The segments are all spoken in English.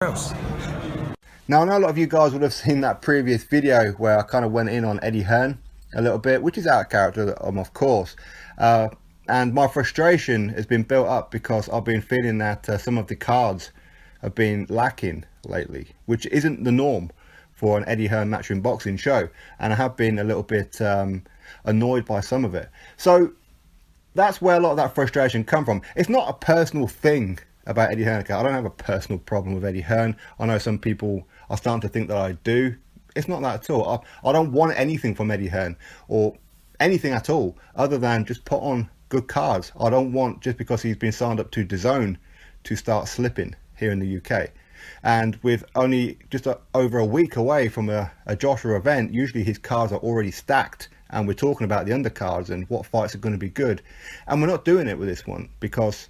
else. Now, I know a lot of you guys would have seen that previous video where I kind of went in on Eddie Hearn a little bit, which is out of character, of course. And my frustration has been built up because I've been feeling that some of the cards have been lacking lately, which isn't the norm for an Eddie Hearn Matchroom Boxing show. And I have been a little bit annoyed by some of it. So that's where a lot of that frustration come from. It's not a personal thing about Eddie Hearn. I don't have a personal problem with Eddie Hearn. I know some people are starting to think that I do. It's not that at all. I don't want anything from Eddie Hearn or anything at all other than just put on good cards. I don't want, just because he's been signed up to DAZN, to start slipping here in the UK. And with only just over a week away from a Joshua event, usually his cards are already stacked and we're talking about the undercards and what fights are going to be good. And we're not doing it with this one because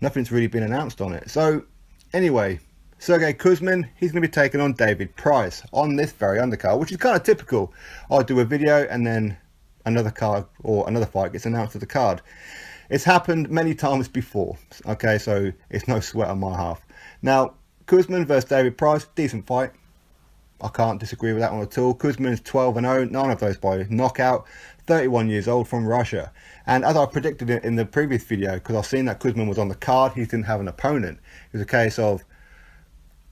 nothing's really been announced on it. So anyway, SERGEI KUZMIN, he's going to be taking on David Price on this very undercard, which is kind of typical. I'll do a video and then another card or another fight gets announced to the card. It's happened many times before, okay, so it's no sweat on my half. Now, KUZMIN versus David Price, decent fight. I can't disagree with that one at all. KUZMIN's 12-0, 9 of those by knockout, 31 years old, from Russia. And as I predicted it in the previous video, because I've seen that KUZMIN was on the card, he didn't have an opponent. It was a case of,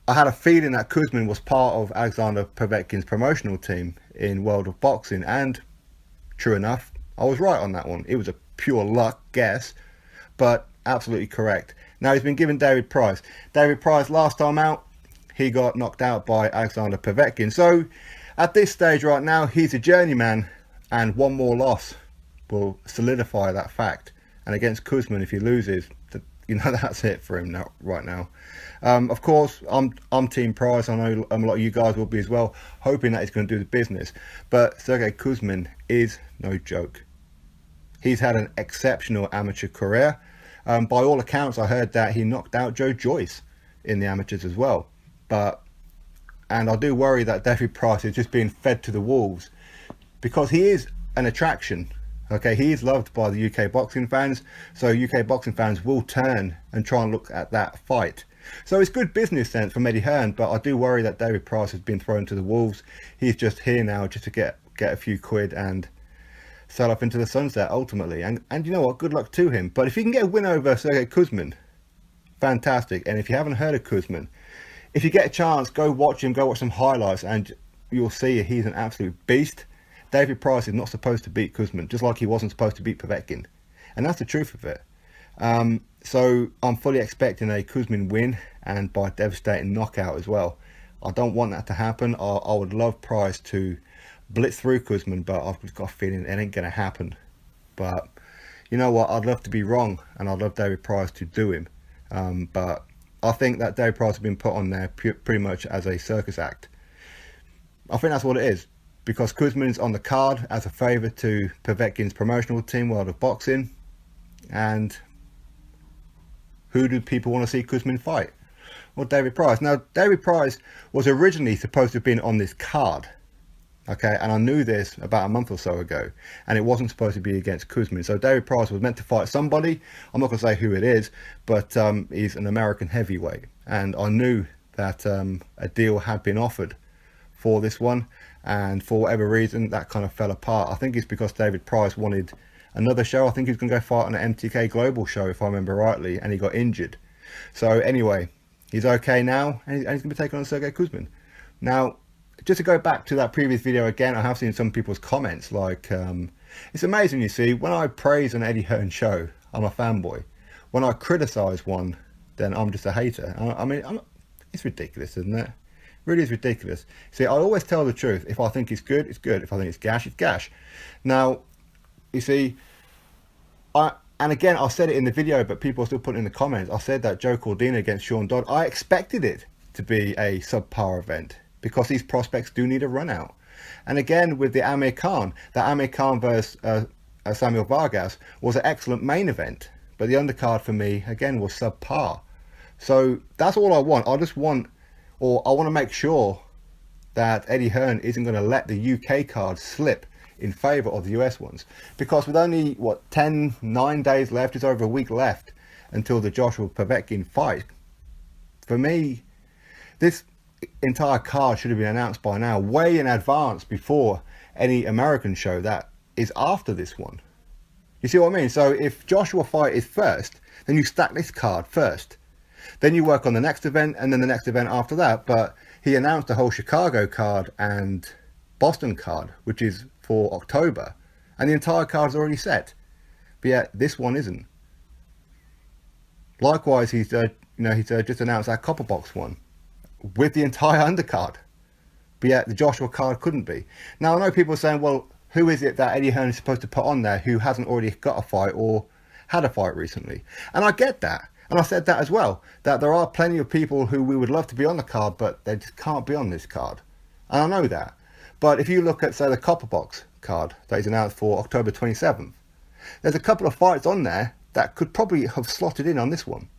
I had a feeling that KUZMIN was part of Alexander Povetkin's promotional team in World of Boxing, and true enough, I was right on that one. It was a pure luck guess, but absolutely correct. Now he's been given David Price. David Price, last time out, he got knocked out by Alexander Povetkin. So at this stage right now, he's a journeyman, and one more loss will solidify that fact. And against KUZMIN, if he loses, you know, that's it for him now, right now. Of course, I'm Team Price. I know a lot of you guys will be as well, hoping that he's going to do the business. But SERGEI KUZMIN is no joke. He's had an exceptional amateur career. By all accounts, I heard that he knocked out Joe Joyce in the amateurs as well. And I do worry that David Price is just being fed to the wolves, because he is an attraction. Okay, he is loved by the UK boxing fans, so UK boxing fans will turn and try and look at that fight. So it's good business sense from Eddie Hearn, but I do worry that David Price has been thrown to the wolves. He's just here now just to get a few quid and sell off into the sunset ultimately. And you know what, good luck to him. But if he can get a win over SERGEI KUZMIN, fantastic. And if you haven't heard of KUZMIN, if you get a chance, go watch him, go watch some highlights, and you'll see he's an absolute beast. David Price is not supposed to beat KUZMIN, just like he wasn't supposed to beat Povetkin. And that's the truth of it. So I'm fully expecting a KUZMIN win, and by devastating knockout as well. I don't want that to happen. I would love Price to blitz through KUZMIN, but I've just got a feeling it ain't going to happen. But you know what? I'd love to be wrong, and I'd love David Price to do him. But I think that David Price has been put on there pretty much as a circus act. I think that's what it is, because KUZMIN's on the card as a favour to Povetkin's promotional team, World of Boxing. And who do people want to see KUZMIN fight? Well, David Price. Now, David Price was originally supposed to have been on this card. Okay, and I knew this about a month or so ago, and it wasn't supposed to be against KUZMIN. So David Price was meant to fight somebody. I'm not going to say who it is, but he's an American heavyweight, and I knew that a deal had been offered for this one, and for whatever reason that kind of fell apart. I think it's because David Price wanted another show. I think he was going to go fight on an MTK Global show, if I remember rightly, and he got injured. So anyway, he's okay now, and he's going to be taking on SERGEI KUZMIN. Now, just to go back to that previous video again, I have seen some people's comments like, it's amazing, you see, when I praise an Eddie Hearn show, I'm a fanboy. When I criticise one, then I'm just a hater. I mean, it's ridiculous, isn't it? It really is ridiculous. See, I always tell the truth. If I think it's good, it's good. If I think it's gash, it's gash. Now, you see, and again, I said it in the video, but people are still putting in the comments. I said that Joe Cordina against Sean Dodd, I expected it to be a subpar event, because these prospects do need a run out. And again, with the Amir Khan, that Amir Khan versus Samuel Vargas was an excellent main event, but the undercard for me, again, was subpar. So that's all I want. I want to make sure that Eddie Hearn isn't going to let the UK card slip in favour of the US ones. Because with only, 9 days left, it's over a week left until the Joshua Povetkin fight. For me, This entire card should have been announced by now, way in advance, before any American show that is after this one. You see what I mean? So if Joshua fight is first, then you stack this card first. Then you work on the next event and then the next event after that. But he announced the whole Chicago card and Boston card, which is for October. And the entire card's already set. But yet this one isn't. Likewise, he's just announced that Copper Box one with the entire undercard. But yet the Joshua card couldn't be. Now I know people are saying, well, who is it that Eddie Hearn is supposed to put on there who hasn't already got a fight or had a fight recently? And I get that. And I said that as well, that there are plenty of people who we would love to be on the card, but they just can't be on this card. And I know that. But if you look at, say, the Copper Box card that is announced for October 27th, there's a couple of fights on there that could probably have slotted in on this one.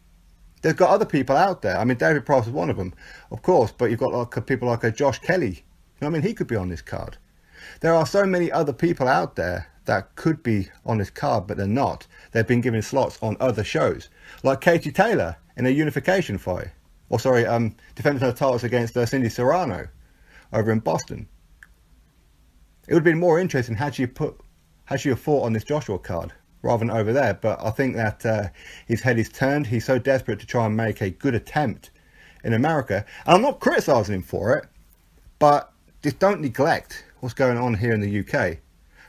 There's got other people out there. I mean, David Price is one of them, of course, but you've got like people like Josh Kelly. You know what I mean? He could be on this card. There are so many other people out there that could be on this card, but they're not. They've been given slots on other shows, like Katie Taylor in a unification fight, or sorry, defending her titles against Cindy Serrano over in Boston. It would have been more interesting had she have fought on this Joshua card rather than over there. But I think that his head is turned. He's so desperate to try and make a good attempt in America, and I'm not criticising him for it, but just don't neglect what's going on here in the UK.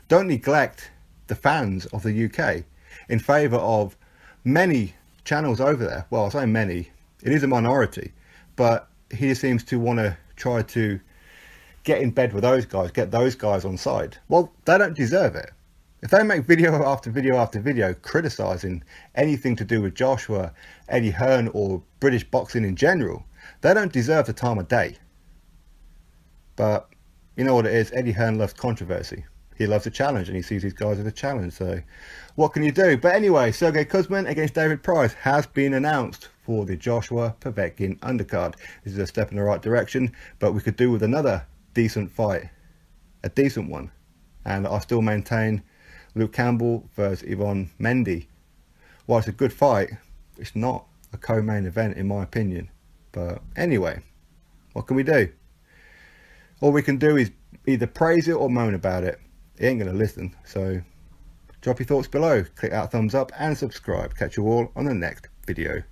Don't neglect the fans of the UK in favour of many channels over there. Well, I say many, it is a minority, but he seems to want to try to get in bed with those guys, get those guys on side. Well, they don't deserve it. If they make video after video after video criticising anything to do with Joshua, Eddie Hearn or British boxing in general, they don't deserve the time of day. But you know what it is, Eddie Hearn loves controversy. He loves a challenge and he sees these guys as a challenge. So what can you do? But anyway, Sergei Kuzmin against David Price has been announced for the Joshua Povetkin undercard. This is a step in the right direction, but we could do with another decent fight, a decent one. And I still maintain Luke Campbell versus Yvonne Mendy. While it's a good fight, it's not a co-main event in my opinion. But anyway, what can we do? All we can do is either praise it or moan about it. He ain't going to listen. So drop your thoughts below, click that thumbs up and subscribe. Catch you all on the next video.